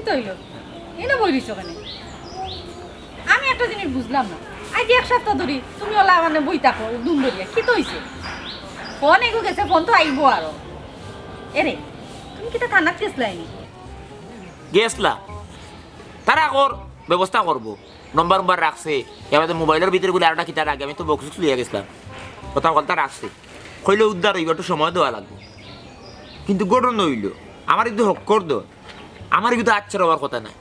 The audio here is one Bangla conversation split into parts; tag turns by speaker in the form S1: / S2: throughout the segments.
S1: তো হইলো এনে বই দিছো কেন আমি একটা জিনিস বুঝলাম না আজ এক সপ্তাহ ধরে তুমি ওলা মানে বই থাকো দুম ধরিয়া কি তো হইছে ফোন এগো গেছে ফোন তো আইবো আরো এরে তুমি কি তা থানাত গেছলাইনি
S2: গেছলা তারা আকর ব্যবস্থা করবো নম্বর নম্বর রাখছে এবার মোবাইলের ভিতরে গুলো আরেকটা কিতা রাখে আমি তো বক্স লিয়ে গেছিলাম কথা কথা রাখছে কইলে উদ্ধার হইব একটু সময় দেওয়া লাগবে কিন্তু গঠন হইল আমার কিন্তু হক কর দো আমার কিন্তু আচ্ছার হওয়ার কথা না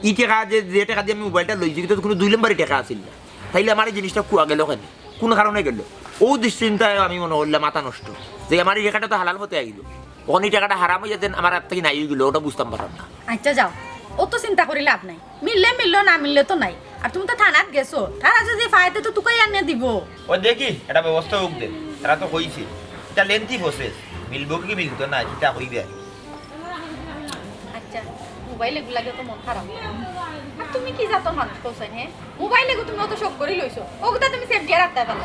S2: ই টাকা যে টাকা দিয়ে আমি মোবাইলটা লইছি কিন্তু কোনো 2 নম্বরই টাকা আসিল না তাইলে আমার এই জিনিসটা কুয়া গেল কেন কোন কারণে গেল ও দৃষ্টিন্তায় আমি মনে করলাম মাথা নষ্ট যে আমার এই টাকাটা তো হালাল হতে আইল ওখান এই টাকাটা হারাম হয়ে যেতেন আমার হাত থেকে নাই গেল ওটা বুঝতাম পারলাম না
S1: আচ্ছা যাও ও তো চিন্তা করি লাভ নাই মিললো না মিললে তো নাই আর তুমি তো থানাত গেছো তারা যদি ফাইতে তো তুকাই আনিয়ে দিব
S2: ও দেখি এটা ব্যবস্থা হোক দে তারা তো কইছে এটা লেন্থি প্রসেস মিলবো কি মিলতো না এটা কইবে
S1: আচ্ছা মোবাইলে গুলাগে তো মন খারাপ আর তুমি কি জাতো মানুষ কোসাই হ্যাঁ মোবাইলে গো তুমি অত শোক করি লইছো ওগুতা তুমি সেভ দিয়ে রাখতে পারো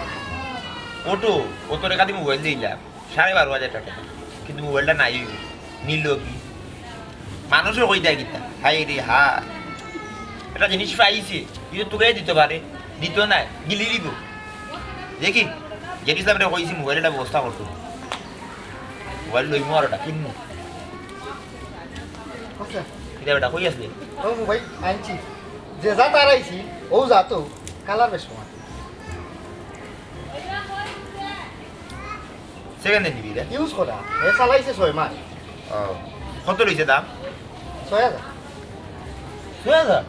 S2: ওটো ও তো রেখা দিয়ে মোবাইল দিলাম 12,500 টাকা কিন্তু মোবাইলটা নাই নিল কি মানুষও কই দেয় কিতা হাই রে হা এটা জিনিস পাইছে কিন্তু তোকে দিতে পারে দিত না গিলি দিব দেখি যেটি সামনে কইছি মোবাইলটা ব্যবস্থা করতো মোবাইল লইমু আর ওটা কিনমু
S3: আচ্ছা
S2: এটা ওটা কই আসলে
S3: ও মোবাইল আনছি যে যা তারাইছি ও যাতো কালার বেশ সময়
S2: সেকেন্ড হ্যান্ড নিবি রে
S3: ইউজ করা এ চালাইছে 6 মাস
S2: কত লইছে দাম
S3: 6000
S2: 6,000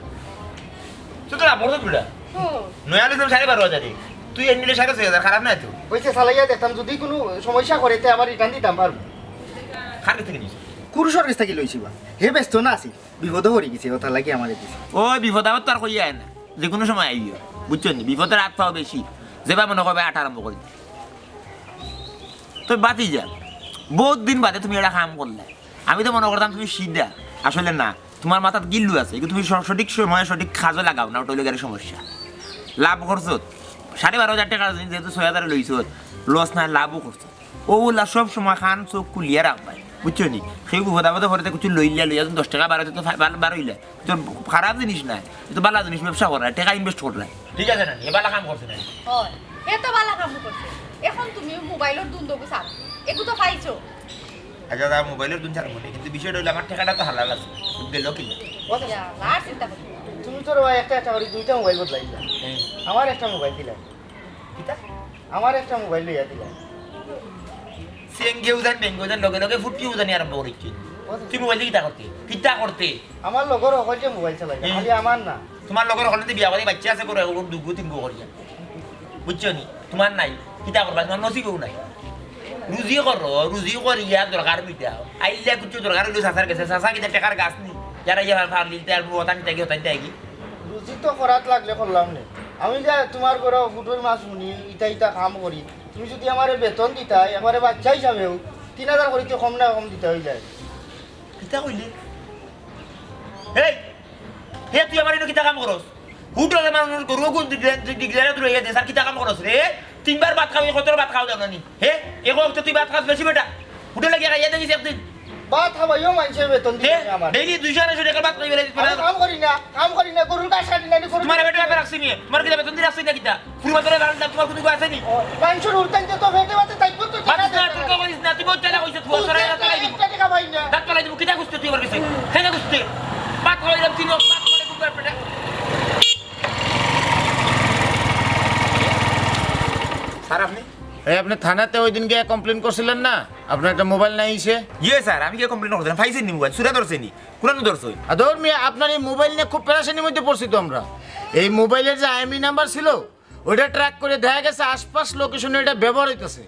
S2: তো না বড় বিড়া
S1: ও
S2: নয়া লইলাম 12,500 তুই এর নিলে 6,500 খারাপ না তো
S3: কইছে চালাইয়া দেখতাম যদি কোনো সমস্যা করে তে আবার রিটার্ন দিতাম পারবো
S2: খারাপ থেকে নিস
S3: কুরুষর কাছ থেকে লইছি বা হে ব্যস্ত না আছি বিপদ হরি গেছে কথা লাগি আমারে দিছে
S2: ওই বিপদ আবার তো আর কই আয় না যে কোনো সময় আইও বুঝছো নি বিপদের হাত পাও বেশি যেবা মনে করবে আট আরম্ভ করি তো বাতি যা বহুত দিন বাদে তুমি এটা কাম করলে আমি তো মনে করতাম তুমি সিধা আসলে না তোমার মাথাত গিল্লু আছে কিন্তু তুমি সঠিক সময়ে সঠিক কাজে লাগাও না ওটা হইলে গেলে সমস্যা লাভ করছো 12,500 টাকা যেহেতু 6,000 লইছো লস না লাভও করছো ওগুলা সব সময় খান চোখ কুলিয়ে রাখবাই বুঝছো নি সেই বিপদ আপদে ভরে কিছু লইলে লইয়া 10 টাকা বাড়াতে তো বার হইলে তো খারাপ জিনিস নাই তো বালা জিনিস ব্যবসা করা টাকা ইনভেস্ট করলে ঠিক আছে না এ বালা কাম করছে না
S1: হয় এত বালা কাম করছে এখন তুমি মোবাইলের দুন্দো গুছাও একু তো পাইছো
S2: আচ্ছা দা মোবাইলের দুন ছাড়া মনে কিন্তু বিষয়টা হলো আমার টাকাটা তো হালাল আছে দিল কি
S1: ইয়া, আর চিন্তা করো
S3: তুমি তোর ভাই একটা একটা করে দুইটা মোবাইল বদলাইলা আমার একটা মোবাইল দিলা
S2: কিতা
S3: আমার একটা মোবাইল লইয়া দিলা
S2: সেঙ্গে উজান বেঙ্গে উজান লগে লগে ফুটকি উজানি আরম্ভ করেছি তুই মোবাইল কিতা করতে
S3: আমার লগর অকলকে মোবাইল চালাই খালি আমার না
S2: তোমার লগের হলে বিয়া করে বাচ্চা আছে করে ওর দুগু তিনগু করিয়া বুঝছো নি তোমার নাই কিতা করবা তোমার নসিবও নাই রুজি করো রুজি করিয়া দরকার মিটাও আইলে কিছু দরকার হইলো সাসার কাছে সাসা কিতা টাকার গাছ নি যারা ইয়া ফার লিতে আর ওতান টাকি ওতান টাকি
S3: রুজি তো করাত লাগলে করলাম নে আমি যা তোমার ঘরে ফুটোর মাছ শুনি ইটা ইটা কাম করি তুমি যদি আমার বেতন দিতা এবারে বাচ্চা হিসাবেও 3,000 করিতে কম না কম দিতে হয়ে যায়
S2: কিতা কইলে এই হে তুই আমার কিতা কাম করস হুটলে মানুষ গরু কোন দিগলারে তুই ইয়া দেসার কিতা কাম করস রে তিনবার ভাত খাওয়া কত ভাত খাওয়া দাও নি হে এগো তুই ভাত খাস বেশি বেটা হুটলে গিয়া ইয়া দেখিস একদিন
S3: বাত হাবাইও মানুষের বেতন
S2: হে
S3: দিতে আমার
S2: ডেইলি 200 টাকা ভাত খাইবে
S3: আমি কাম করি না গরুর কাজ কাটি না গরু
S2: তোমার বেটা বেটা রাখছি নি তোমার কিতা বেতন দি রাখছি না কিতা ফুরবা ধরে বাড়ান তোমার কোনো আছে নি
S3: মানুষের উল্টান তো ফেটে বাতে তাইপো তো
S2: ভাত না তুই কইস না তুই বহুত টাকা কইছ তুই সরাই না টাকা দিবি
S3: টাকা পাই না
S2: দাঁত পালাই দিব কিতা কইছ তুই আমার কাছে কেন কইছ ভাত খাইলাম তিন ভাত করে কুকুর পেটা স্যার আপনি
S4: এই আপনি থানাতে ওই দিন গিয়ে কমপ্লেন করছিলেন না আপনার একটা মোবাইল নাই ইসে
S2: ইয়ে স্যার আমি কি কমপ্লেন করছিলাম ফাইছেন নি মোবাইল সুরা ধরছে নি কোরআন ধরছই
S4: আদর মিয়া আপনার এই মোবাইল নিয়ে খুব পেরেশানির মধ্যে পড়ছি তো আমরা এই মোবাইলের যে আইএমই নাম্বার ছিল ওইটা ট্র্যাক করে দেখা গেছে আশপাশ লোকেশনে এটা ব্যবহার হইতেছে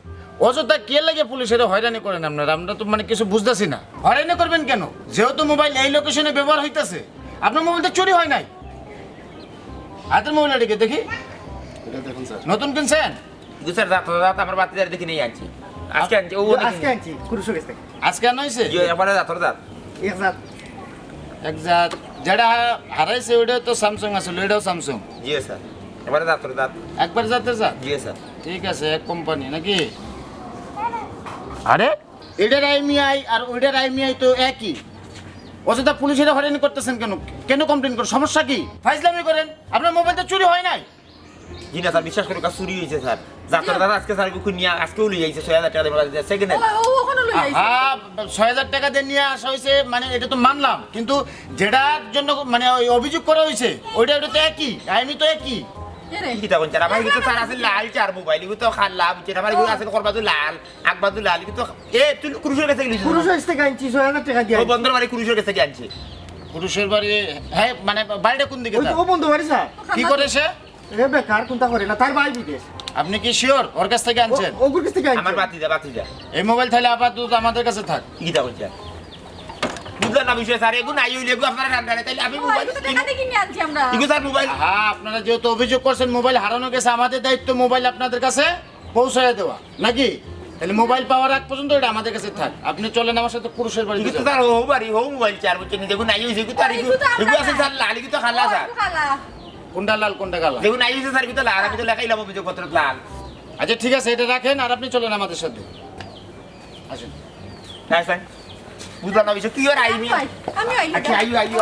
S4: অযথা কে লাগে পুলিশের হয়রানি করেন আপনারা আমরা তো মানে কিছু বুঝতেছি না হয়রানি করবেন কেন যেহেতু মোবাইল এই লোকেশনে ব্যবহার হইতেছে আপনার মোবাইলটা চুরি হয় নাই হাতের মোবাইলটাকে দেখি
S3: এটা দেখুন স্যার
S4: নতুন কিনছেন
S2: কিন্তু স্যার রাত আমার বাতিদার দেখে নিয়ে আনছি আজকে আনছি ও
S3: আজকে আনছি কুরুশো গেছে
S4: আজকে আনা হয়েছে
S2: ইয়ে এবারে রাতর রাত
S3: একজাত
S4: একজাত যেটা হারাইছে ওইটা তো স্যামসাং আসলে এটাও স্যামসাং
S2: জি স্যার এবারে রাতর রাত
S4: একবার যাতে যা
S2: জি স্যার
S4: ঠিক আছে এক কোম্পানি নাকি আরে এটার আইমিআই আর ওইটার আইমিআই তো একই অযথা পুলিশের হয়রানি করতেছেন কেন? কেন কমপ্লেন করেন? সমস্যা কি? ফাইজলামি করেন। আপনার মোবাইল তো চুরি হয় নাই।
S2: জি না স্যার, বিশ্বাস করুন, চুরি হয়েছে স্যার। যাত্রা দাদা আজকে স্যার কুকুর নিয়ে আজকেও লিয়ে যাইছে 6,000 টাকা দিয়ে সেকেন্ড হ্যান্ড।
S1: ওখানে লই আইছে
S4: হ্যাঁ, 6,000 টাকা দিয়ে নিয়ে আসা হয়েছে, মানে এটা তো মানলাম, কিন্তু যেটার জন্য মানে ওই অভিযোগ করা হয়েছে ওইটা তো একই, আইনি তো একই।
S1: এরে
S2: কি তা কোন আমার কিন্তু স্যার আছে লাল চার মোবাইল, এগুলো তো খাল্লা বুঝছেন, আমার এগুলো আছে করবা তো লাল আকবা তো লাল, কিন্তু এ তুই কুরুশের কাছে গেলি?
S3: পুরুষ থেকে আনছি 6,000 টাকা দিয়ে
S2: ও বন্ধর বাড়ি কুরুশের কাছে গিয়ে আনছে।
S4: পুরুষের বাড়ি? হ্যাঁ, মানে বাড়িটা কোন দিকে?
S3: ওই তো
S4: তার?
S3: ও বন্ধু বাড়ি স্যার
S4: কি করে সে?
S3: এ বেকার কোনটা করে না, তার ভাই বিদেশ।
S4: আপনি কি শিওর ওর কাছ থেকে আনছেন?
S3: ও গুর কাছ থেকে
S2: আমার
S3: আনছি।
S2: বাতিজা
S4: এই মোবাইল তাহলে আপাতত আমাদের কাছে থাক।
S2: কি তা কোন বুঝলেন না বিষয় স্যার, এগুলো নাই হইলে এগুলো আপনারা রান্না তাইলে আমি মোবাইল
S1: ওই তো টাকা দিয়ে কিনে আনছি আমরা
S2: এগুলো স্যার মোবাইল
S4: হ্যাঁ, আপনারা যেহেতু অভিযোগ করছেন মোবাইল হারানো গেছে, আমাদের দায়িত্ব মোবাইল আপনাদের কাছে পৌঁছায় দেওয়া, নাকি? তাহলে মোবাইল পাওয়ার আগ পর্যন্ত এটা আমাদের কাছে থাক। আপনি চলেন আমার সাথে পুরুষের বাড়ি।
S2: কিন্তু স্যার হো বাড়ি হো মোবাইল চার বুঝছেন, দেখুন নাই হইছে এগুলো আর এগুলো আছে স্যার লাল, এগুলো তো খাল্লা স্যার।
S1: খালা
S4: কোনটা লাল কোনটা কালা?
S2: দেখুন নাই হইছে স্যার, এগুলো তো লাল, আমি তো লেখাইলাম অভিযোগ পত্র লাল।
S4: আচ্ছা ঠিক আছে, এটা রাখেন আর আপনি চলেন আমাদের সাথে। আসুন।
S2: হ্যাঁ স্যার, বুঝলাম না বিষয় কি আর আইনি।
S1: আমি আইলি
S2: আচ্ছা আইও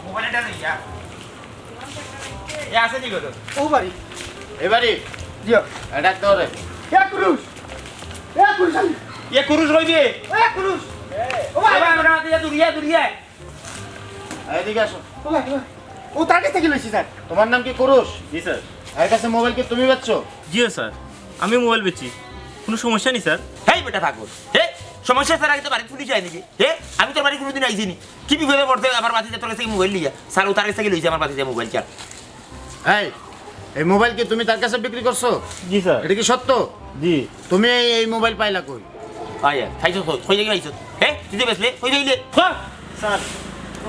S2: মোবাইলটা নেই যা এ আছে নি গো
S3: ও বাড়ি
S4: এবারে
S3: জিও
S4: এটা তোরে।
S3: এ পুরুষ আলি।
S2: এ কুরুশ হইবে
S3: এ পুরুষ ও
S2: এ
S3: ভাই
S2: আমরা দিয়া দুরিয়া
S4: এদিকে আসো।
S3: ও ভাই ও তার কাছ থেকে লইছি স্যার।
S4: তোমার নাম কি কুরুশ?
S5: জি স্যার।
S4: এর কাছে মোবাইল কি তুমি বেচছো?
S5: জিও স্যার, আমি মোবাইল বেচি, কোনো সমস্যা নেই স্যার।
S2: হেই বেটা থাকবো হে সমস্যা স্যার, আগে তো বাড়ি পুলিশ আয় নাকি? হে আমি তোর বাড়ি কোনোদিন আইছিনি, কি বিপদে পড়তে আমার বাতিজা তোর কাছে মোবাইল লিয়া স্যার, ও তার কাছে লইছে আমার বাতিজা মোবাইল চার।
S4: এই মোবাইল কি তুমি তার কাছে বিক্রি করছো?
S5: জি স্যার।
S4: এটা কি সত্য?
S5: জি
S4: তুমি এই মোবাইল পাইলা কই?
S2: আয়া খাইছো কই যাই আইছো? হে তুই যে বেসলে কই যাইলে?
S5: স্যার,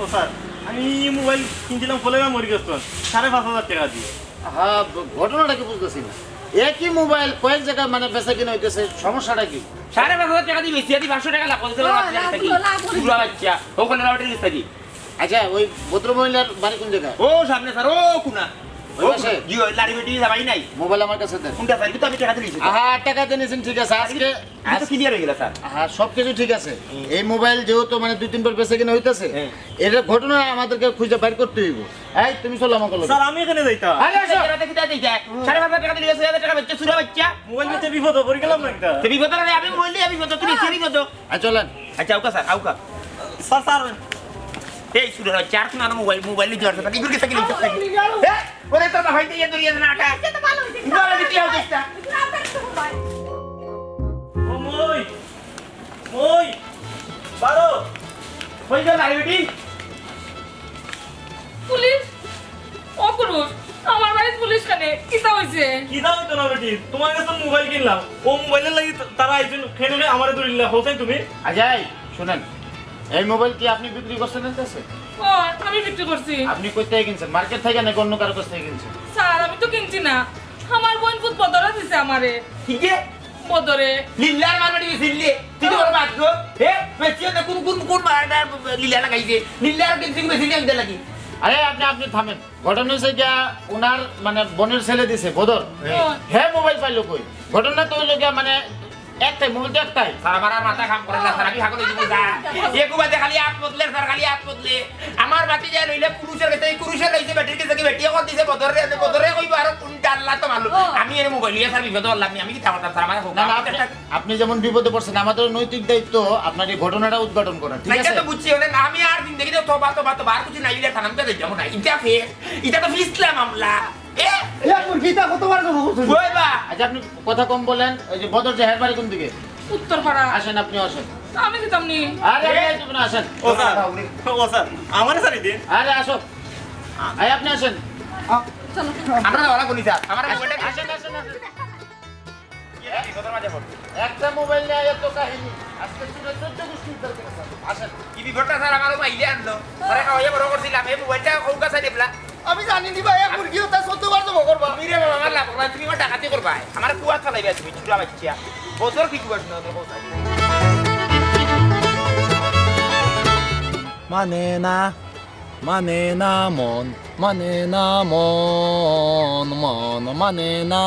S5: ও স্যার, আমি মোবাইল কিনছিলাম ফলেগা মরিগেস্তন 5,500 টাকা দিয়ে।
S4: হ্যাঁ, ঘটনাটা কি বুঝতেছি না। একই মোবাইল কয়েক জায়গায় মানে বেচা কিনা হইতেছে, সমস্যাটা কি?
S2: 5,500 টাকা দিয়ে বেশি আদি 500 টাকা লাভ করতে পুরো বাচ্চা ওখানে রাউটের কাছে কি?
S4: আচ্ছা, ওই ভদ্র মহিলার বাড়ি কোন জায়গায়?
S2: ও সামনে স্যার, ও কুনা
S4: ওই পাশে?
S2: জি ওই লাড়ি বেটি যাবাই নাই
S4: মোবাইল আমার কাছে দেন।
S2: কোনটা স্যার? কিন্তু আমি টাকা দিয়েছি
S4: টাকা দিয়েছেন, ঠিক আছে। আজকে
S2: তো ক্লিয়ার হয়ে গেল স্যার।
S4: হ্যাঁ, সবকিছু ঠিক আছে। এই মোবাইল যেহেতু মানে 2-3 বার বেচা কিনা হইতেছে,
S2: হ্যাঁ।
S4: এটা ঘটনা আমাদেরকে খুঁজে বাইর করতে হইব। এই তুমি চলো আমার কল।
S5: স্যার, আমি এখানে যাইতাম।
S4: আরে আসো।
S2: 5,500 টাকা দিলে 6,000 টাকা বেচছে সুরা বাচ্চা।
S5: মোবাইল বেচে বিপদ পড়ে গেলাম না একটা।
S2: তো বিপদ না আমি বললি আমি বিপদ, তুমি সেরি বিপদ।
S4: চলেন।
S2: আচ্ছা আউকা স্যার আউকা।
S5: স্যার স্যার,
S2: এই সুরা বাচ্চা আর কোন মোবাইল লিয়ে যাচ্ছে ইগুর কি থাকি হে ওরে তো ভাই দিয়ে দরিয়া না আটা
S1: এটা ভালো হইছে
S2: ইগুর দিতে হবে একটা
S5: ও মই মই বারো
S2: কই গেল লাড়ি বেটি?
S6: পুলিশ ও পুরুষ আমার বাড়ির পুলিশ কানে কিতা হইছে?
S5: কি দাও তো না বেটি, তোমার কাছে মোবাইল কিনলাম, ও মোবাইলের লাগি তারা আইছেন খেলে আমারে ধরিলা হোসেন তুমি।
S4: আজাই শুনেন, এই মোবাইল কি আপনি বিক্রি করছেন এর কাছে?
S6: ও আমি বিক্রি করছি।
S4: আপনি কই থেকে কিনছেন? মার্কেট থেকে নাকি অন্য কারো কাছ থেকে কিনছেন?
S6: স্যার আমি তো কিনছি না, আমার বোন পুত বদরে দিছে আমারে।
S2: ঠিক আছে
S6: বদরে
S2: লিল্লার মারবাড়ি সিল্লি তুই বড় বাদ গো হে বেচিও না কোন মারডার লিল্লা লাগাইছে লিল্লার কিন্তু বেশি লাগতে লাগি।
S4: আরে আপনি থামেন। ঘটনা হয়েছে গিয়া ওনার মানে বোনের ছেলে দিছে বদর, হ্যাঁ মোবাইল পাইলো কই? ঘটনা তো হইলো গিয়া মানে একটাই মোবাইল তো একটাই।
S2: স্যার আমার আর মাথা কাম করে না স্যার, আমি হাগলে দিব যা একুবাতে খালি হাত বদলে স্যার, খালি হাত বদলে আমার বাতি যায় লইলে পুরুষের কাছে পুরুষের লইছে ব্যাটারি কাছে ব্যাটিয়া কর দিছে বদরে কইব আর কোন আল্লাহ তো মালুম। আমি এর মোবাইল নিয়ে স্যার বিপদ হলাম আমি কি থামতাম স্যার আমার
S4: না না, আপনি যেমন বিপদে পড়ছেন, আমাদের নৈতিক দায়িত্ব আপনার এই ঘটনাটা উদ্ঘাটন করা, ঠিক
S2: নাই
S4: আছে?
S2: তো বুঝছি ওনে আমি আর দিন দেখি তো তোবা আর কিছু নাই ইলে থানাম তে যাবো না এটা তো ফিসলা মামলা এ
S3: এ মুর গীতা কতবার কথা বলছো?
S2: কইবা
S4: আচ্ছা, আপনি কথা কম বলেন। ওই যে বদর যে হের বাড়ি কোন দিকে?
S6: উত্তর পাড়া।
S4: আসেন, আপনি আসেন।
S6: আমি দিতাম নি।
S4: আরে তুমি না আসেন।
S5: ও স্যার, ও স্যার, আমারে সারি দিন।
S4: আরে আসো, আরে আপনি আসেন।
S1: চলো
S2: আমরা ওরা কোনি স্যার আমার মোবাইলটা
S4: আসেন আসেন আসেন।
S2: কি কথা মাঝে পড়
S4: একটা মোবাইল নিয়ে এত কাহিনী, আজকে শুনে 14 গোষ্ঠী উদ্ধার করেছেন। আসেন।
S2: কি বিপদটা স্যার আমার মাইলে আনলো আরে খাওয়া বড় করছিলাম এই মোবাইলটা কৌকা সাইডে ফেলা
S3: আমি জানি নি ভাই, মুরগিও তা 14 বার জমা করবা।
S2: তুমি রে বাবা আমার লাভ করবা তুমি আমার ডাকাতি করবা আমার কুয়া চালাইবা তুমি চুরা বাচ্চা বছর কি কুয়া শুনো তো কোথায়
S7: মানে না মানে না মন মানে না মন মন মানে না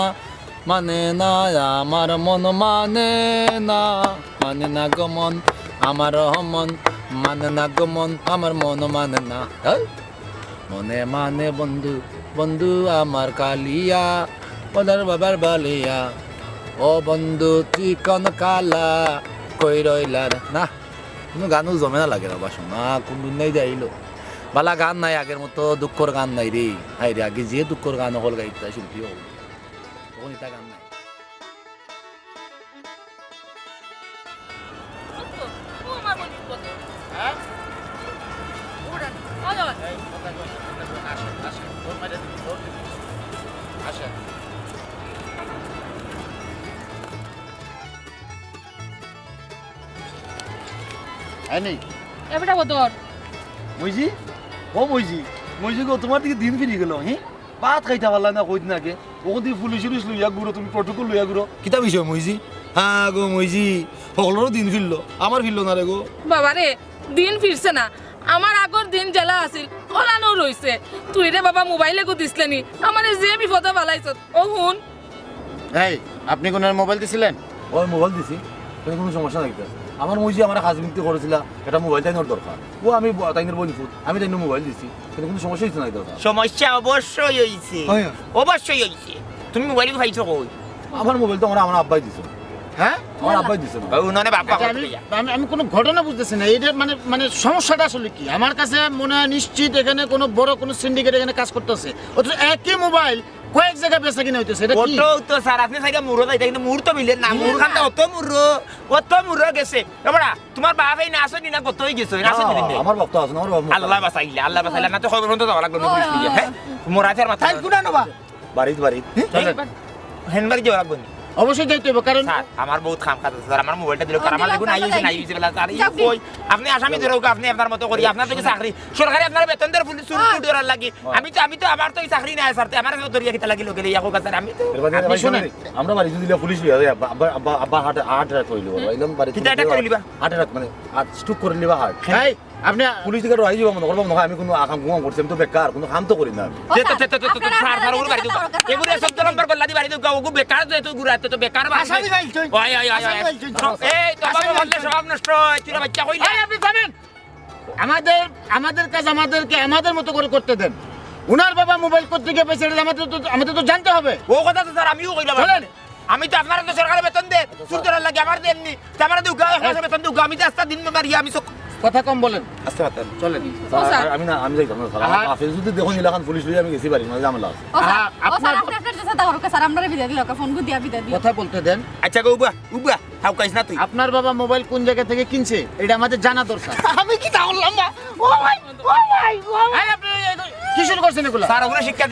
S7: আমার মন মানে না গো মন আমার মন মানে না গো মন আমার মন মানে না এই? মনে মানে বন্ধু বন্ধু আমার কালিয়া ওদের বাবার বালিয়া ও বন্ধু চিকন কালা কই রইলা রে? না কোনো গানও জমে না লাগে বাবা শোনা কোন দিন নাই যাইলো বালা গান নাই আগের মতো দুঃখর গান নাই রে হাই রে আগে যে দুঃখর গান হল গাইতা শিল্পী হল তখন এটা গান নাই
S6: ও আমার বোন বিপদ।
S4: হ্যাঁ
S6: ওড়ান। আলো। এবারে বদর।
S7: মইজি ও মইজি গো তোমার দিকে দিন ফিরে গেল হ্যাঁ ভাত খাইতে পারলা না কইদিন আগে ওখান থেকে পুলিশ লইয়া ঘুরো তুমি প্রটোকল লইয়া ঘুরো কিতা বিষয় মইজি হ্যাঁ গো মইজি সকলেরও দিন ফিরলো আমার ফিরলো না রে গো
S6: বাবা রে দিন ফিরছে না আমার আগর দিন জেলা আছিল ওলানো রইছে তুই রে বাবা মোবাইলে গো দিসলেনি আমারে যে বিপদে ফেলাইছ ও হুন
S4: এই আপনি কোন মোবাইল দিছিলেন
S7: ওই মোবাইল দিছি কিন্তু কোনো সমস্যা নাই তো। আমার মইজি আমার কাজ বিনতি করেছিল এটা মোবাইল তাইনোর দরকার ও আমি তাইনের বলি ফুট আমি তাইনো মোবাইল দিছি কিন্তু কোনো সমস্যা হইছে না দরকার
S2: সমস্যা অবশ্যই হইছে অবশ্যই হইছে তুমি মোবাইল পাইছো কই
S7: আমার মোবাইল তো আমার আব্বাই দিছে
S4: হ্যাঁ
S7: আমার আব্বাই দিছে না
S2: উনানে বাবা
S4: আচ্ছা, আমি কোনো ঘটনা বুঝতেছি না এটা মানে মানে সমস্যাটা আসলে কি আমার কাছে মনে হয় নিশ্চিত এখানে কোনো বড় কোনো সিন্ডিকেট এখানে কাজ করতেছে অথচ একই মোবাইল কয়েক জায়গায় বেচা কিনা হইতেছে এটা কি
S2: ওটো তো স্যার আপনি সাইডে মুরো যাইতে কিন্তু মুর তো মিলেন না মুর খানটা অত মুরো গেছে এবারে তোমার বাপ এই না আসনি না কত হই গেছে না আসনি দিন
S7: আমার বাপ তো আছে না আমার বাপ
S2: আল্লাহ বাসাইলা না তো খবর তো যাওয়া লাগলো না পুলিশ নিয়ে হ্যাঁ মোরাতের মাথা
S4: কুনা নবা
S7: বাড়িতে
S2: হেনবারি যাওয়া লাগবে
S4: অবশ্যই যাইতে হবে কারণ
S2: স্যার আমার বহুত খাম খাতে স্যার আমার মোবাইলটা দিল কারণ আমার দেখুন নাই হইছে বলা স্যার কই আপনি আসামি ধরে আপনি আপনার মতো করি আপনার তো চাকরি সরকারি আপনার বেতন দেওয়ার পুলিশ শুরু করার লাগি আমি তো আমার তো চাকরি নাই স্যার আমার দরিয়া কিতা লাগি লোকে ইয়াকো স্যার আমি তো
S4: আপনি শুনেন
S7: আমরা বাড়িতে দিলে পুলিশ লিয়া আব্বা হার্ট অ্যাটাক কইলো এলাম বাড়িতে
S2: কিতা অ্যাটাক করে লিবা
S7: হার্ট অ্যাটাক মানে স্ট্রোক করে লিবা হার্ট
S4: এই আপনি
S7: পুলিশ থেকে রাই যাব মনে করব না আমি কোনো আকাম গুম করছি আমি তো বেকার কোনো কাম তো করি না
S2: স্যার ওর বাড়ি দাও এগুলো সব নম্বর করলা দি বাড়ি দাও ওগু বেকার যে তুই গুড়া তো বেকার
S4: আসামি গাইছেন
S2: ওই এই তো বাবা বললে সব নষ্ট হয় তুই বাচ্চা কইলা
S4: এই আপনি জানেন আমাদের কাজ আমাদেরকে আমাদের মতো করে করতে দেন উনার বাবা মোবাইল করতে গিয়ে পেয়েছে এটা আমাদের তো জানতে হবে
S2: ও কথা তো স্যার আমিও কইলাম
S4: চলেন।
S2: আমি তো আপনার তো সরকারি বেতন দে সুর ধরার লাগে আমার দেননি আমার দুগা বেতন দুগা আমি তো আস্তা দিন মারি আমি সব
S4: কথা কম বলেন
S2: আস্তে পাতেন
S4: চলেন
S7: আমি না আমি যাইতাম না স্যার আমার কাছে যদি দেখুন এলাকান পুলিশ লইয়া আমি গেছি বাড়ি না ঝামেলা আছে
S1: ও স্যার
S4: আপনার-
S1: আপনি আপনার কাছে দাও স্যার আমরা বিদায় দিল ফোন কো দিয়া বিদায় দিল
S4: কথা বলতে দেন
S2: আচ্ছা গো উবা হাউ কাইছ না তুই
S4: আপনার বাবা মোবাইল কোন জায়গা থেকে কিনছে এটা আমাদের জানা দরকার
S2: আমি কি তাহলাম না ও ভাই
S4: এই আপনি কি শুরু করছেন এগুলো
S2: স্যার ওগুলো শিক্ষা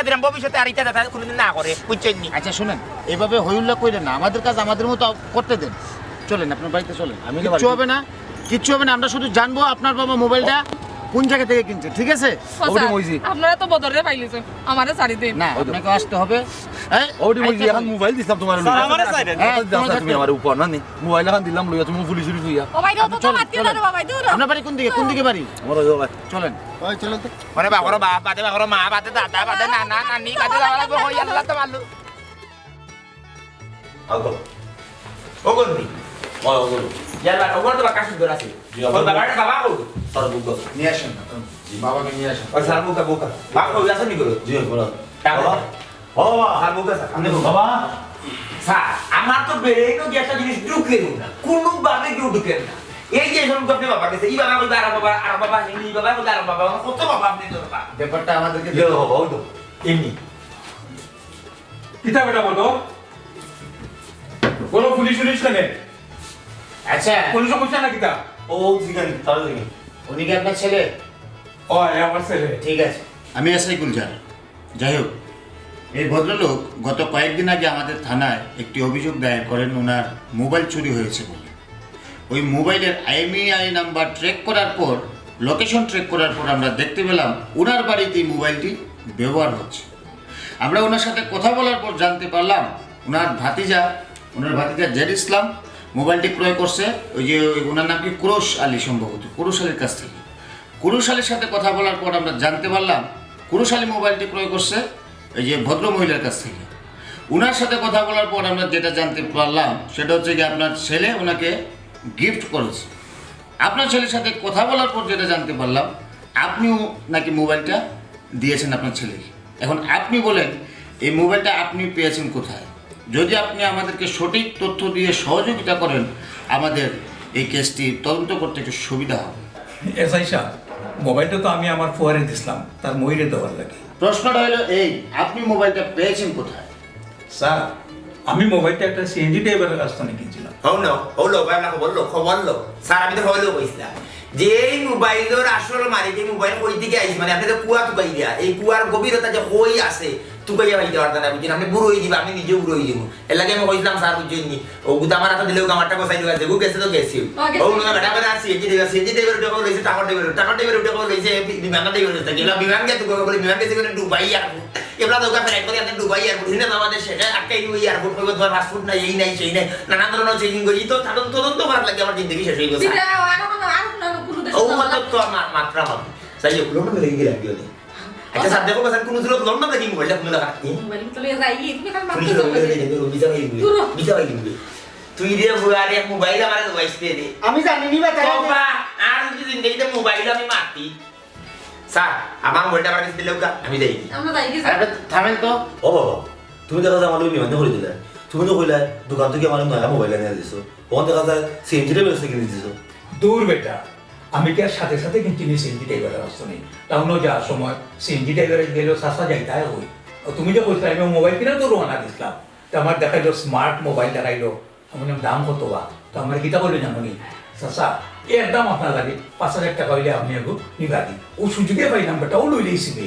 S2: দিলাম ভবিষ্যতে আর এটা যাতে কোনোদিন না করে বুঝছেন নি
S4: আচ্ছা শুনেন এভাবে হইউল্লাহ কইলেন না আমাদের কাজ আমাদের মতো করতে দেন চলেন আপনার বাড়িতে চলেন
S7: আমি তো
S4: কিচ্ছু
S7: বাড়িতে-
S4: হবে না কিচ্ছু হবে না আমরা শুধু জানবো আপনার বাবা মোবাইলটা কোন জায়গা থেকে কিনছে ঠিক আছে
S7: ওটি মইজি
S6: আপনারা তো বদরে পাইলিছেন আমারে ছাড়ি দিন
S4: না আপনাকে আসতে হবে এই,
S7: ওটি মইজি এখন মোবাইল দিছিলাম তোমার
S5: স্যার, আমারে সাইডে
S4: হ্যাঁ, তোমার
S7: তুমি আমার উপর না নি মোবাইল এখন দিলাম লইয়া তুমি পুলিশ লইয়া
S1: ও ভাই দাও তো
S4: চলেন,
S1: মারতে না রে বাবা দূর
S4: আপনার বাড়ি কোন দিকে বাড়ি
S7: আমার ওই ভাই
S4: চলেন
S3: ওই চলো তো
S2: মানে বাবার বাপ বাদে বাবার মা বাদে দাদা বাদে নানা নানি বাদে যাওয়া লাগবে হই আল্লাহ তো মারলো আগো ও গন্দি ইয়ালা ওগর তো বাকা সুন্দর আছে ওর বাবা কো
S7: স্যার বুক
S4: নিয়ে আসেন বাবাকে নিয়ে আসেন
S2: ও স্যার বুকা বাপ কো আসে নি করো
S7: জি বড়
S2: বাবা
S7: বাবা
S2: স্যার বুকা স্যার আপনি
S7: বাবা
S2: স্যার আমার তো বেরেনো যে একটা জিনিস ঢুকে না কোনো ভাবে কেউ ঢুকে না এই যে সব আপনি বাবা কাছে এই বাবা কইবা আর বাবা এই বাবা কইবা আর বাবা কত বাবা আপনি তো বাবা
S4: ব্যাপারটা আমাদেরকে
S7: ইয়ে বাবা ওই তো
S2: এমনি
S8: কিতা বেটা বলো কোনো পুলিশ পুলিশ কেন
S4: আচ্ছা
S8: কোনো সমস্যা না কিতা
S7: ও জিগান তার জিগান
S4: উনি কি আপনার ছেলে
S8: ও আমার ছেলে
S4: ঠিক আছে আমি এসআই গুলজার যাই হোক এই ভদ্রলোক গত কয়েকদিন আগে আমাদের থানায় একটি অভিযোগ দায়ের করেন ওনার মোবাইল চুরি হয়েছে বলে ওই মোবাইলের IMEI নাম্বার ট্র্যাক করার পর লোকেশন ট্র্যাক করার পর আমরা দেখতে পেলাম ওনার বাড়িতে এই মোবাইলটি ব্যবহার হচ্ছে আমরা ওনার সাথে কথা বলার পর জানতে পারলাম ওনার ভাতিজা জেড ইসলাম মোবাইলটি ক্রয় করছে ওই যে ওনার নাম কি কুরশ আলী সম্ভবত কুরশ আলীর কাছ থেকে কুরুশালীর সাথে কথা বলার পর আমরা জানতে পারলাম কুরুশালী মোবাইলটি ক্রয় করছে এই যে ভদ্র মহিলার কাছ থেকে। উনার সাথে কথা বলার পর আমরা যেটা জানতে পারলাম সেটা হচ্ছে কি আপনার ছেলে ওনাকে গিফট করেছে। আপনার ছেলের সাথে কথা বলার পর যেটা জানতে পারলাম আপনিও নাকি মোবাইলটা দিয়েছেন আপনার ছেলেকে। এখন আপনি বলেন এই মোবাইলটা আপনি পেয়েছেন কোথায়? যদি আপনি আমাদেরকে সঠিক তথ্য দিয়ে সহযোগিতা করেন আমাদের এই কেসটি তদন্ত করতে একটু সুবিধা হবে।
S8: এসআই সাহেব, মোবাইলটা তো আমি আমার ফুয়ারে দিছিলাম তার ময়ূরে দেওয়ার লাগে।
S4: প্রশ্নটা হলো এই, আপনি মোবাইলটা পেয়েছেন কোথায়?
S8: স্যার, আমি মোবাইলটা একটা সিএনজি ড্রাইভারের কাছ থেকে কিনছিলাম।
S2: হলো খবর লো স্যার, আমি তো হইলেও কইছিলাম যে এই মোবাইলের আসল মালিক এই মোবাইল কই থেকে আইস, মানে আপনি তো কুয়া তুকাই দিয়া, এই কুয়ার গভীরতা যে কই আছে তুকাইয়া পাইতে পারতেন না, বুঝছেন? আপনি বুড়ো হয়ে দিবা, আমি নিজেও বুড়ো হয়ে যাবো। এর লাগে আমি কইছিলাম স্যার, বুঝছেন ও গুতা আমার হাতে দিলেও আমারটা বসাই দিবা, যেগু গেছে তো গেছি। ও না বেটা বেটা সিএনজি ড্রাইভার উঠে কল লইছে, টাকা ড্রাইভার উঠে কল লইছে, বিমান ড্রাইভার উঠে গেল, বিমান গে তুই বলে বিমান গেছে কোন দুবাই এয়ারপোর্ট, এবলা দোকা ফেরাই করে আপনি দুবাই এয়ারপোর্ট হিনে আমাদের সেটা আটকাই দিই এয়ারপোর্ট কইবো তোমার পাসপোর্ট নাই, এই নাই সেই নাই, নানা ধরনের চেকিং করি, তো তদন্ত করার লাগে আমার জিন্দগি শেষ হয়ে গেছে। ও মানে তো আমার মাত্রা হবে তাই এগুলো না লেগে গেল গেল। আচ্ছা স্যার, দেখো স্যার কোন জন্য লন্ডন থেকে মোবাইলটা কোন লাগা
S1: মোবাইল তো লয়ে যাই, তুমি খালি মারতে
S2: তুই রে বুয়ারে মোবাইল আমার ওয়াইসতে দে,
S3: আমি জানি নি বা তাই
S2: বাবা আর যদি জিন্দগিতে মোবাইল আমি মারতি। স্যার, আমার মোবাইলটা আমার কাছে দিলেও আমি যাই।
S1: আমরা যাই কি
S4: আরে থামেন তো।
S9: ও বাবা, তুমি দেখা যায় আমার বিমানে করে দিলে, তুমি তো কইলা দোকান থেকে আমার নয়া মোবাইল এনে দিছো, ওখান দেখা যায় সিএনজিটা ব্যবস্থা কিনে দিছো।
S8: দূর বেটা, আমি কি আর সাথে সাথে কিনছি নি সিএনজি ড্রাইভারের কাছ থেকে? টাউনও যাওয়ার সময় সিএনজি ড্রাইভারে গেলেও সাসা যাইতাই হই। তুমি যে কইছিলা আমি মোবাইল কিনা তো রওনা দিছিলাম, তো আমার দেখাইলো স্মার্ট মোবাইল দেখাইলো, আমি দাম কত বা, তো আমার কিতা করলে জানো নি চাচা, এর দাম আপনার লাগে 5,000 টাকা হইলে আপনি এগো নিবা দিন। ও সুযোগে পাইলাম বেটা, ও লই লইছিবে।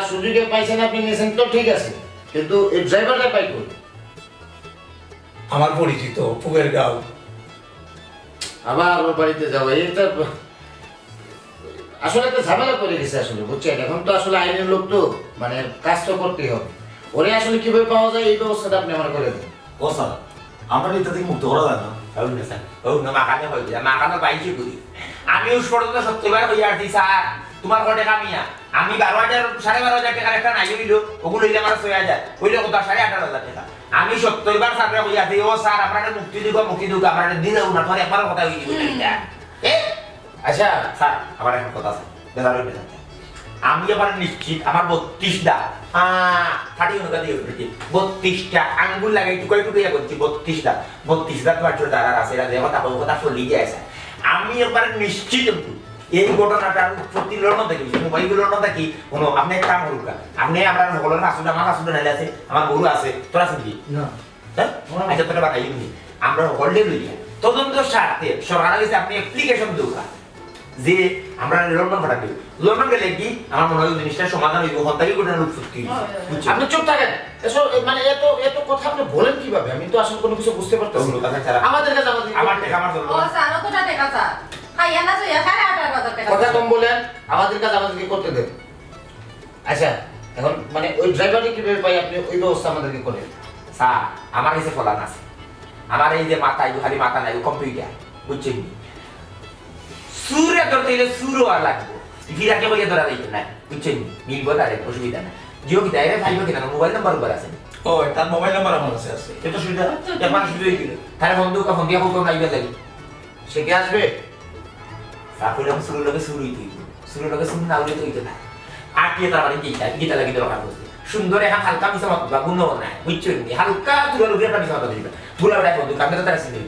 S4: সুযোগে পাইছেন আপনি নিয়েছেন তো ঠিক আছে, কিন্তু এই ড্রাইভারটা পাই কই?
S8: আমার পরিচিত ফুগের গাঁও।
S4: আবার ওর বাড়িতে যাবো, এটা আসলে একটা ঝামেলা করে গেছে আসলে, বুঝছেন? এখন তো আসলে আইনের লোক তো মানে কাজ তো করতেই হবে। ওরে আসলে কিভাবে পাওয়া যায় এই ব্যবস্থাটা আপনি আমার করে দেন।
S9: ও স্যার, আমরা এটা থেকে মুক্ত করা যায় না।
S2: আমিও পর্যন্ত 70 বার হইয়া আসছি স্যার, তোমার ঘরে কামিয়া আমি 12,000 12,500 টাকার একটা নাই হইলো, ওগুলো হইলে আমার 6,000 হইলে কত 18,500 টাকা। আমি 70 বার স্যার হইয়া দিই, ও স্যার আমরা মুক্তি দিব আমরা দিলেও না, তোর একবার কথা হইলি
S4: আচ্ছা
S2: স্যার, আমার একটা কথা আছে, বেজার হইবে না। আমি আবার নিশ্চিত আমার 32টা ফাটি অনুকা দিয়ে উঠেছি, 32টা আঙ্গুল লাগাই টুকাই টুকাইয়া করছি, 32টা তোমার ছোট দাঁড়ার আছে, এরা দেখো তারপর কথা চলি যায়। আমি এবার নিশ্চিত এই ঘটনাটা উৎপত্তির মধ্যে কি মোবাইলগুলোর মধ্যে কি কোনো আপনি এক কাম করুক, আপনি আমরা সকলের আসুন, আমার আসুন নাইলে আছে, আমার গরু আছে, তোর আছে কি না? আচ্ছা তোরা বানাই নি, আমরা সকলে লইয়া তদন্ত স্বার্থে সরকার কাছে আপনি অ্যাপ্লিকেশন দোকা যে আমরা লন্ডন পাঠাবি, লন্ডন গেলে কি আমার মনে হয় জিনিসটা সমাধান হইব, হন্তাকি ঘটনার উৎপত্তি।
S4: আপনি চুপ থাকেন, মানে এত এত কথা আপনি বলেন কিভাবে? আমি তো আসলে কোনো কিছু বুঝতে পারতেছি না। আমাদের কাছে
S2: আমার টাকা আমার
S1: ও স্যার অতটা টাকা স্যার খাইয়া না যাইয়া 8,500 টাকা
S4: কথা কম বলেন, আমাদের কাজ আমাদেরকে করতে দেন। আচ্ছা এখন মানে ওই ড্রাইভারকে কিভাবে পাই আপনি ওই ব্যবস্থা আমাদেরকে করেন।
S2: স্যার আমার কাছে ফলান আছে, আমার এই যে মাথা খালি মাথা নাই কম্পিউটার, বুঝছেন? সুরে ধরতে গেলে সুরও আর লাগবে, ফিরাকে বলে ধরা যাইবে না, বুঝছেন? মিলবো তারে, অসুবিধা না। জিও কি তাই ফাইভ কিনা মোবাইল নাম্বার উপর আছে,
S8: ও তার মোবাইল নাম্বার আমার কাছে আছে।
S2: এটা সুবিধা একবার সুবিধা হয়ে গেল, তাহলে বন্ধু ফোন দিয়া ফোন লাইবে লাগি,
S4: সে কি আসবে?
S2: তারপরে আমি শুরু লগে শুরুই তুইব, শুরু লগে শুরু না হলে তুইতে না। আর কি তার মানে গীতা লাগি দরকার করছে, সুন্দর এখন হালকা মিশা মত বা গুণ নাই, বুঝছেন? হালকা তুলা লগে একটা মিশা মত দিবা, তুলা ওটা বন্ধু আপনি তো তারা চিনি,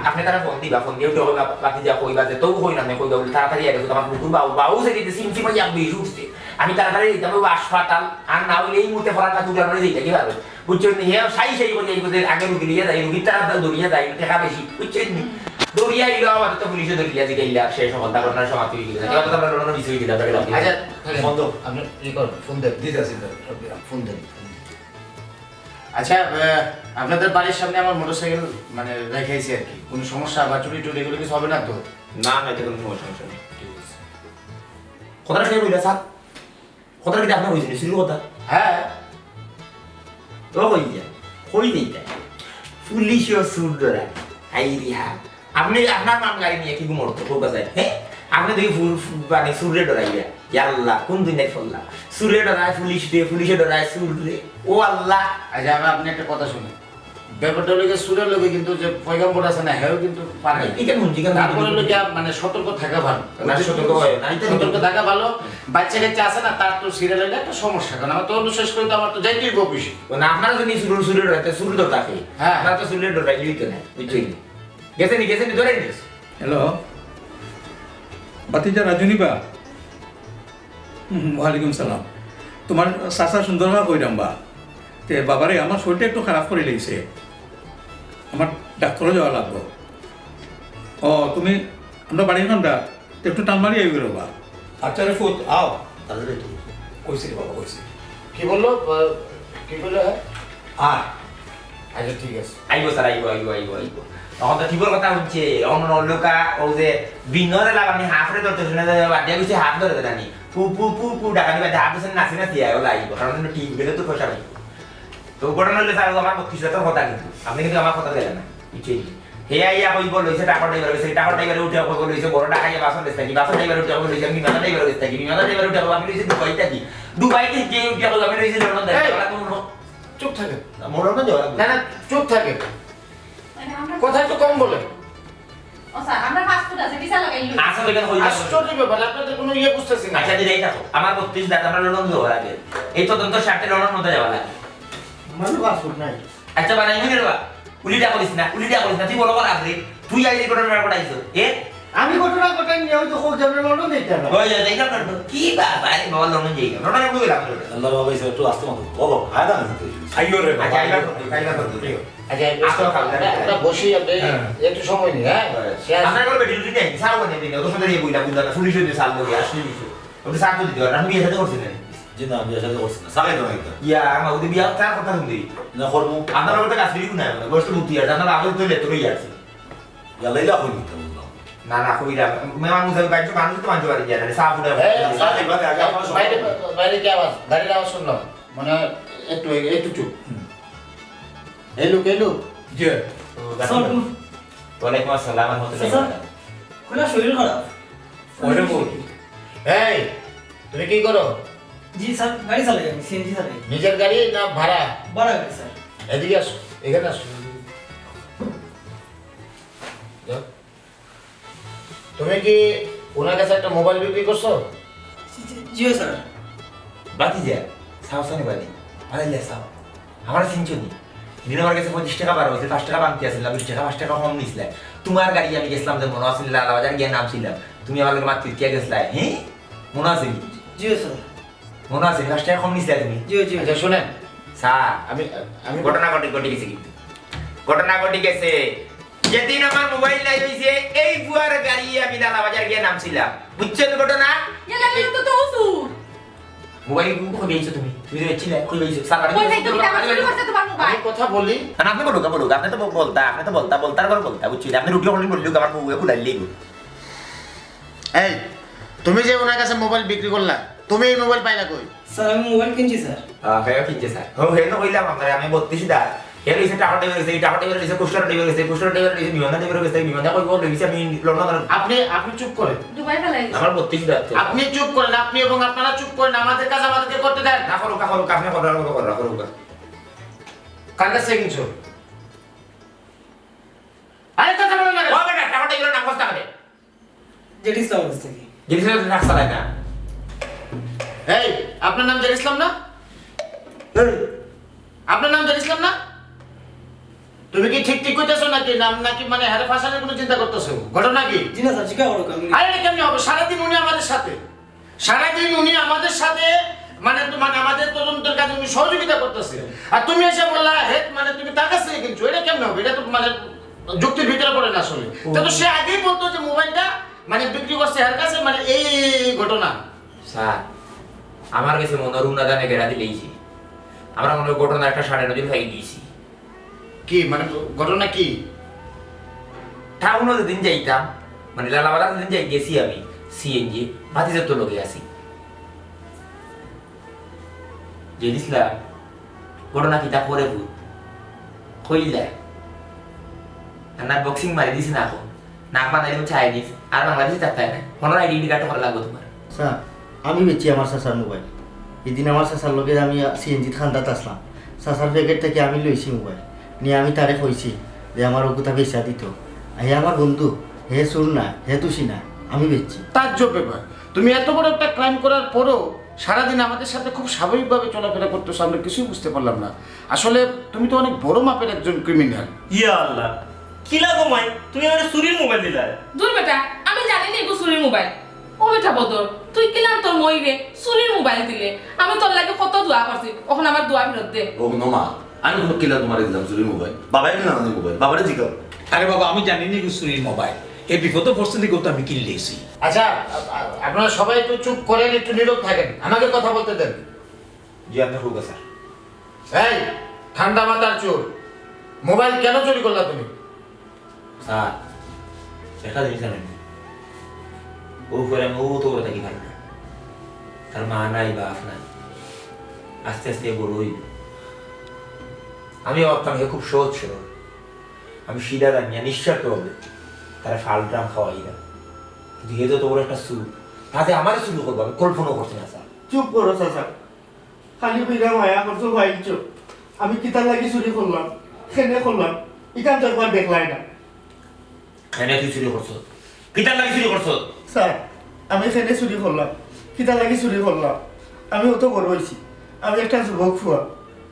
S2: আপনি তারা ফোন দিবা, ফোন দিয়ে উঠে বাকি যা কইবা যে তোও কই না কই দাও তাড়াতাড়ি আগে তোমার বুকুর বাউ সে দিতে সিম সিম ইয়া বেশি উঠছে, আমি তাড়াতাড়ি দিতাম হাসপাতাল, আর না হইলে এই মুহূর্তে ফরাটা তুলা মানে দিতে কি পারবে, বুঝছেন? হে সাই সাই করে এই করে আগে রুগী নিয়ে যায়, রুগী তাড়াতাড়ি দৌড়িয়ে যায়, টাকা বেশি, বুঝছেন? দৌড়িয়া ইলো আবার তো পুলিশে দৌড়িয়া দিলা সেই সময় ঘটনার সমাপ্তি হয়ে গেছে, এবার তো আমরা লন্ডন বিষয় দিলাম।
S4: আচ্ছা বন্ধ, আপনি ই করুন, ফোন দেন,
S8: দিতে আছে
S4: ফোন দেন। আচ্ছা আপনাদের বাড়ির সামনে আমার মোটরসাইকেল মানে রেখেছি আর কি, কোনো সমস্যা বা চুরি টুরি এগুলো কিছু হবে না তো?
S2: না না, এটা কোনো সমস্যা নেই। কথাটা কে বললা স্যার? কথাটা কি আপনার হয়েছিল শুরু কথা?
S4: হ্যাঁ
S2: তো হই দিই পুলিশও সুর ধরা আই রিহা, আপনি আপনার নাম গাড়ি নিয়ে কি ঘুমোর তো কোকা যায়? হ্যাঁ আপনি দেখি মানে সুরে ডরাইয়া আল্লাহ কোন দুনিয়ায় ফল্লা সুরে ডরায় পুলিশে ডরায় সুরে ও আল্লাহ।
S4: আচ্ছা আপনি একটা কথা শুনুন, ব্যাপারটা লোকে সুরের লোকে কিন্তু যে পয়গাম্বর আছে না হেও কিন্তু পারে
S2: এখানে মুঞ্জি কেন
S4: তারপরে লোকে মানে সতর্ক থাকা ভালো।
S2: না সতর্ক হয় না
S4: সতর্ক থাকা ভালো। বাচ্চা কাচ্চা আছে না তার তো সিরিয়াল হলে একটা সমস্যা, কারণ আমার তো শেষ করে তো আমার তো যাইতেই অফিসে।
S2: না আপনারা যদি সুরে ডরাইতে সুরে তো থাকে
S4: হ্যাঁ
S2: আপনারা তো সুরে ডরাইলেই তো না বুঝছেন গেছেন ধরে নিস।
S8: হ্যালো বাতিজা রাজনী বা ওয়ালাইকুম সালাম। তোমার চাচা সুন্দরবা কইরাম বা তে বাবারে আমার শরীরটা একটু খারাপ করে লেগেছে, আমার ডাক্তারও যাওয়া লাগবে। ও তুমি আমরা বাড়ির খানটা একটু টান মারি আইবে রবা। আচ্ছা রে ফুট আও
S9: তাহলে তো
S8: কইছে রে বাবা কইছে।
S4: কি বললো কি বললো? হ্যাঁ
S8: আর
S4: আচ্ছা ঠিক আছে
S2: আইবো স্যার আইবো তখন তো ঠিকর কথা হচ্ছে অন্য লোকা ও যে বিনরে লাগানি হাফরে ধরতে শুনে বাদ দিয়ে গেছে হাত ধরে দেনি পু পু পু পু ডাকানি বাদে হাত ধরে নাচি নাচি ওলা আইবো কারণ ঠিক গেলে তো পয়সা পাইবো। তো ঘটনা হলে স্যার আমার 32,000 কথা কিন্তু আপনি কিন্তু আমার কথা দেন না বুঝছেন। হে আইয়া কইব লইছে টাকা ড্রাইভার গেছে টাকা ড্রাইভারে উঠে কইব লইছে বড় টাকা ইয়া বাসন দেস্তা কি বাসন ড্রাইভার উঠে কইব লইছে বিমান ড্রাইভার দেস্তা কি বিমান ড্রাইভার উঠে আমি লইছে দুবাই থেকে কে উঠে কইব আমি লইছে লন্ডন দেস্তা কোন
S4: চুপ থাকে
S2: মোড় না যাওয়া
S4: না না চুপ থাকে
S1: মানে আমরা
S4: কথা একটু কম বলে।
S1: ও স্যার আমরা ফাস্ট ফুড আছে ভিসা লাগাইলি
S2: আসলে কেন হইছে
S4: আশ্চর্য ব্যাপার, আপনাদের কোনো ইয়ে বুঝতেছি না।
S2: আচ্ছা দিলেই থাকো আমার 32 দাঁত আমরা লন্ডন যাওয়া লাগে এই তদন্ত সাথে লন্ডন মধ্যে যাওয়া লাগে।
S3: মানে পাসপোর্ট নাই।
S2: আচ্ছা বানাই মিলে রে উলিটা করিস না তুই বড় কর আপনি তুই আইলি ঘটনা ঘটাইছো এ
S3: আমি ঘটনা ঘটাই নিয়ে হয়তো খোঁজ যাবে লন্ডন দিতে না।
S2: ওই যাই না কি বাবা আরে বাবা লন্ডন যাই না লন্ডন কই লাগলো
S9: আল্লাহ বাবা এসে একটু আসতে মতো বাবা হায় না
S8: আইও রে বাবা।
S2: আচ্ছা আইবা করতে
S4: আচ্ছা
S2: আসো খাও
S4: আমরা বসি আপনি একটু সময় নিন। হ্যাঁ
S2: আমরা করে বেটি দিতে সারা বনে দিন তো সুন্দর এই বইলা বুঝলা পুলিশ দিয়ে সাল দিয়ে আসলে দিছো ওটা সাথ দিতে আর আমি বিয়ে সাথে করছি না
S9: জি না আমি আসলে করছি না সামনে তো একটা
S2: ইয়া আমার ওদের বিয়া তার কথা শুনদি
S9: না করবো
S2: আপনার ওটা কাজ দিই না গোষ্ঠ মুক্তি আর জানা আগে তো লেতরই আছে
S9: লাইলা হই নিতে বললাম
S2: না কইরা মেমান মুজাবি বাইছো মানুষ তো মানতে পারি জানা সাফ উড়ে
S4: বাইরে বাইরে কি আওয়াজ? গাড়ির আওয়াজ শুনলাম মানে একটু একটু চুপ। এলো
S8: যে
S2: ওয়ালাইকুম আসসালাম ওয়া রাহমাতুল্লাহ
S3: খোলা শরীর খারাপ।
S8: ওরে বল
S4: এই তুমি কি করো?
S3: জি স্যার গাড়ি চালাই আমি সিএনজি চালাই।
S4: নিজের গাড়ি না ভাড়া?
S3: বড় গাড়ি স্যার।
S4: এদিকে আসো, এখানে আসো। যাও। তুমি কি ওনার কাছে একটা মোবাইল বিক্রি করছো?
S3: জি স্যার।
S2: বাতিজা সাউসানি বাড়ি আরে সাউ আমার সিনচনি দিন আমার কাছে 25 টাকা বার হয়েছে 5 টাকা বাংতি আসলে 20 টাকা 5 টাকা কম নিছিলা তোমার গাড়ি আমি গেছিলাম যে মনে আসলে লালা বাজার গিয়ে নাম ছিলাম তুমি আমার লোক মাত্র কে গেছলা হ্যাঁ মনে আছে
S3: জি স্যার।
S2: মনে আছে 5 টাকা কম নিছিলা তুমি
S3: জি জি।
S4: আচ্ছা শুনেন,
S2: স্যার
S4: আমি আমি
S2: ঘটনা ঘটে গেছে কিন্তু ঘটনা ঘটে গেছে যেদিন আমার মোবাইল নাই হইছে এই বুয়ার গাড়ি আমি লালা বাজার গিয়ে নাম ছিলাম বুঝছেন ঘটনা
S1: ইয়ালা তো তো উসুর
S2: মোবাইল কই বেইছো তুমি যে বেচিলে কই বেইছো স্যার
S1: কই যাই তুমি আমার চুরি করতে তোমার
S4: আমি
S1: মোবাইল
S4: কথা বলি।
S2: আর আপনি বলুক আপনি তো বলতার পর বলতা বুঝছি আপনি রুটি হলেন বললুক আমার বউয়ে ফুলাইলেই গো
S4: এই তুমি যে ওনার কাছে মোবাইল বিক্রি করলা, তুমি এই মোবাইল পাইলা কই?
S3: স্যার আমি মোবাইল কিনছি স্যার।
S2: হ্যাঁ কিনছে স্যার হে তো কইলাম আমরা আমি 32 দা এর হইছে টাকা ডেলিভারি হইছে টাকা ডেলিভারি হইছে কুস্টার ডেলিভারি হইছে কুস্টার ডেলিভারি হইছে বিমান ডেলিভারি হইছে বিমান কই বল হইছে আমি লন্ডন
S4: আপনি চুপ করেন,
S1: দুবাই ফেলাই
S2: আমার 32 দা
S4: আপনি চুপ করেন, আপনি এবং আপনারা চুপ করেন, আমাদের কাজ আমাদেরকে করতে দেন।
S2: না করো আপনি করো
S4: কার কাছে কিনছো? আরে কথা বলেন না।
S2: ও বেটা টাকা ডেলিভারি নাম কষ্ট করে
S3: জেডি ইসলাম কাছ থেকে।
S2: জিনিস রাখছা না
S4: এই আপনার নাম জান ইসলাম না? আপনার নাম জান ইসলাম না? তুমি কি ঠিক কইতেছো নাকি নাম নাকি মানে হারে ফাসানোর কোনো চিন্তা করতেছো? ঘটনা কি?
S3: জি না স্যার জিজ্ঞাসা করো আমি।
S4: আরে এটা কেমনে হবে? সারাদিন উনি আমাদের সাথে মানে আমাদের তদন্তের কাজে উনি সহযোগিতা করতেছে, আর তুমি এসে বললা হেড মানে তুমি তার কাছ থেকে কিনছো, এটা কেমনে হবে? এটা তো মানে যুক্তির ভিতরে পড়ে না আসলে। তো সে আগেই বলতো যে মোবাইলটা মানে বিক্রি করছে এর কাছে, মানে এই ঘটনা।
S2: স্যার আমার কাছে মনে হয় রুনা দানে গেড়া দিলেইছি আমরা মনে হয় ঘটনা একটা 9.5 ফাই দিয়েছি
S4: কি মানে ঘটনা কি?
S2: টাউনে দিন যাইতাম মানে লালাবালা দিন যাই গেছি আমি সিএনজি ভাতিজার তো লোকে আসি জেনিসলা ঘটনা কিতা করে ভূত কইলা না বক্সিং মারি দিছি না এখন নাক বানাইলাম চাইনিজ আর বাংলাদেশে চারটায় না ফোনের আইডেন্টি কার্ড করা লাগবে তোমার
S3: স্যার আমি বেচি আমার চাচার মোবাইল এদিন আমার চাচার লগে আমি সিএনজি খান্দাত আসলাম চাচার প্যাকেট থেকে আমি লইছি মোবাইল নিয়ে আমি তারে কইছি যে আমার ওগুতা বেচা দিত হে আমার বন্ধু হে শুন না হে তুষি না আমি বেচছি
S4: তাজ্জব ব্যাপার, তুমি এত বড় একটা ক্রাইম করার পরও সারাদিন আমাদের সাথে খুব স্বাভাবিকভাবে চলাফেরা করতেছো, আমরা কিছুই বুঝতে পারলাম না। আসলে তুমি তো অনেক বড় মাপের একজন ক্রিমিনাল।
S5: ইয়া আল্লাহ, কি লাগো মাই, তুমি আমার চুরির মোবাইল দিলা।
S6: দূর বেটা, আমি জানি না এগো চুরির মোবাইল। ও বেটা বদর, তুই কিলাম তোর মইরে চুরির মোবাইল দিলে? আমি তোর লাগে কত দোয়া করছি, ওখানে আমার দোয়া ফেরত দে।
S9: ও নোমা, আমি কোনো কিলা তোমার দিলাম চুরির মোবাইল, বাবাই কিনা না মোবাইল, বাবারে জিগাও।
S8: আরে বাবা আমি জানি না চুরির মোবাইল, এই বিপদ পরিস্থিতি করতে আমি কিনলেছি।
S4: আচ্ছা আপনারা সবাই একটু চুপ করেন, একটু নীরব থাকেন, আমাকে কথা বলতে দেন।
S2: জি আপনার হোক স্যার।
S4: এই ঠান্ডা মাথার চোর, মোবাইল কেন চুরি করলা তুমি?
S2: স্যার একটা জিনিস জানেন, ও করে আমি ও তো করে থাকি ভালো না, তার মা নাই বাপ নাই, আস্তে আস্তে বড় হইব। আমি ভাবতাম এ খুব সহজ ছিল, আমি সিধা দাঁড়িয়ে নিঃস্বার্থ হবে তারা ফাল ড্রাম খাওয়াই না, কিন্তু এ তো বড় একটা সুর, তাতে আমারই শুরু করবো, আমি কল্পনাও করছি না স্যার।
S3: চুপ করো চাচা, খালি কইরা মায়া করছো ভাইছো আমি কিতার লাগি চুরি করলাম খেনে করলাম ইকান তো একবার দেখলাই না।
S2: এনে তুই চুরি করছো, কিতার লাগি চুরি করছো?
S3: স্যার আমি খেনে চুরি করলাম কিতার লাগি চুরি করলাম, আমি অত বড় হয়েছি, আমি একটা যুবক ফুয়া,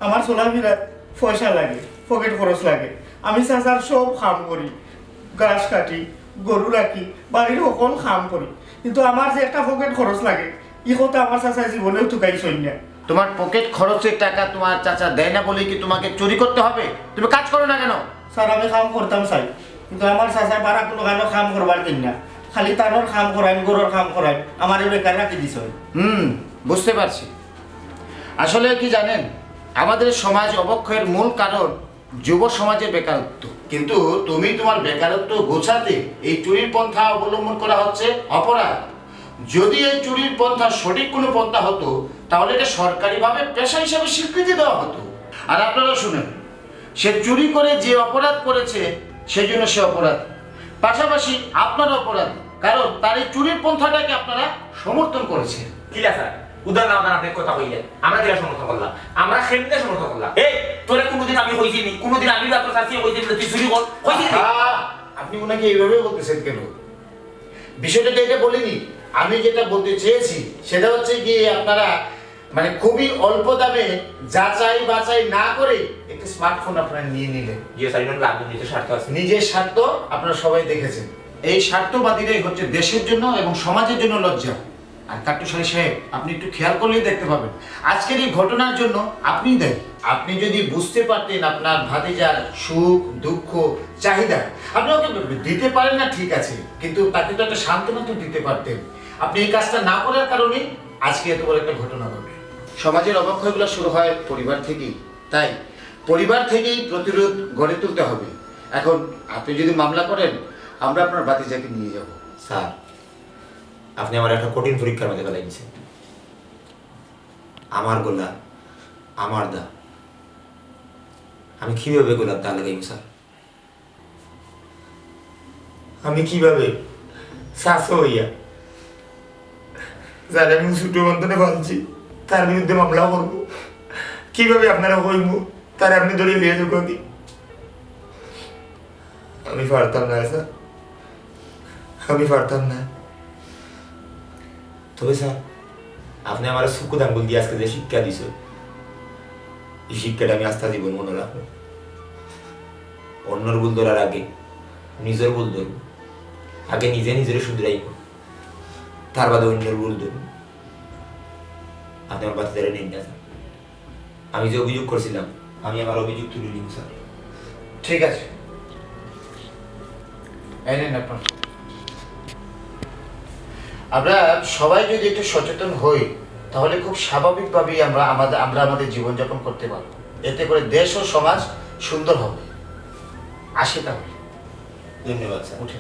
S3: আমার চলাফেরাত পয়সা লাগে, পকেট খরচ লাগে, আমি চাচার সব কাম করি, গাছ কাটি, গরু রাখি, বাড়ির সকল কাম করি, কিন্তু আমার যে একটা পকেট খরচ লাগে ই কথা আমার চাচা জীবনেও টুকাইছই না।
S4: তোমার পকেট খরচের টাকা তোমার চাচা দেয় না বলে কি তোমাকে চুরি করতে হবে? তুমি কাজ করো না কেন?
S3: স্যার আমি কাম করতাম চাই, কিন্তু আমার চাচা বারা কোনো কারণে কাম করবার দিন না, খালি তানোর কাম করাইন গরুর কাম করাইন, আমার এই বেকার রাখি দিছ।
S4: বুঝতে পারছি। আসলে কি জানেন, আমাদের সমাজ অবক্ষয়ের মূল কারণ যুব সমাজের বেকারত্ব, কিন্তু তুমি তোমার বেকারত্ব গোছাতে এই চুরির পন্থা অবলম্বন করা হচ্ছে অপরাধ। যদি এই চুরির পন্থা সঠিক কোনো পন্থা হতো তাহলে এটা সরকারিভাবে পেশা হিসাবে স্বীকৃতি দেওয়া হতো। আর আপনারা শুনেন, সে চুরি করে যে অপরাধ করেছে সেজন্য সে অপরাধ, পাশাপাশি আপনার অপরাধ, কারণ তার এই চুরির পন্থাটাকে আপনারা সমর্থন করেছেন।
S2: কি স্যার উদাহরণ আপনার আপনি কথা কইলেন, আমরা যেটা সমর্থন করলাম, আমরা সেমনে সমর্থন করলাম। এই তোরে কোনোদিন আমি হইছিনি, কোনোদিন আমি আপনার সাথে হইছিনি তুই চুরি কর হইছিনি?
S4: আপনি ওনাকে এইভাবে বলতেছেন কেন? বিষয়টা তো এটা বলিনি, আমি যেটা বলতে চেয়েছি সেটা হচ্ছে কি আপনারা মানে খুবই অল্প দামে যাচাই বাছাই না করে একটি স্মার্টফোন আপনারা নিয়ে নিলেন।
S2: যে স্যার ইনন লাগবে নিজের স্বার্থ আছে,
S4: নিজের স্বার্থ আপনারা সবাই দেখেছেন। এই স্বার্থবাদীরাই হচ্ছে দেশের জন্য এবং সমাজের জন্য লজ্জা। আর কাট্টুশালী সাহেব, আপনি একটু খেয়াল করলেই দেখতে পাবেন আজকের এই ঘটনার জন্য আপনিই দায়ী। আপনি যদি বুঝতে পারতেন আপনার ভাতিজার সুখ দুঃখ চাহিদা, আপনি ওকে দিতে পারেন না ঠিক আছে, কিন্তু তাকে তো একটা সান্ত্বনা তো দিতে পারতেন। আপনি এই কাজটা না করার কারণে আজকে এত বড় একটা ঘটনা ঘটে। সমাজের অবক্ষয়গুলো শুরু হয় পরিবার থেকেই, তাই পরিবার থেকেই প্রতিরোধ গড়ে তুলতে হবে। এখন আপনি যদি মামলা করেন, আমরা আপনার ভাতিজাকে নিয়ে যাব।
S2: স্যার আপনি আমার একটা কঠিন পরীক্ষার মধ্যে ফেলাই দিয়েছেন। আমার গোলা আমার দা, আমি কিভাবে গোলার দা লাগাইব স্যার? আমি কিভাবে শাসো হইয়া যারা আমি ছোট বন্ধনে ভাবছি তার বিরুদ্ধে মামলা করবো? কিভাবে আপনারা হইব তার আপনি ধরে লিয়ে যোগ্য কি? আমি পারতাম না স্যার, আমি পারতাম না। তবে স্যার আপনি আমার সুকুদ আঙ্গুল দিয়ে আজকে যে শিক্ষা দিছ, এই শিক্ষাটা আমি আস্থা জীবন মনে রাখবো। অন্যর ভুল ধরার আগে নিজের ভুল ধরব, আগে নিজে নিজের শুধরাইব, তার বাদে অন্যের ভুল ধরব। আপনি আমার বাচ্চাদের নিন না স্যার, আমি যে অভিযোগ করছিলাম আমি আমার অভিযোগ তুলে নিব স্যার।
S4: ঠিক আছে, এই নিন আপনার। আমরা সবাই যদি একটু সচেতন হই তাহলে খুব স্বাভাবিকভাবেই আমরা আমাদের জীবনযাপন করতে পারবো, এতে করে দেশ ও সমাজ সুন্দর হবে। আসি তাহলে,
S2: ধন্যবাদ স্যার।
S4: উঠে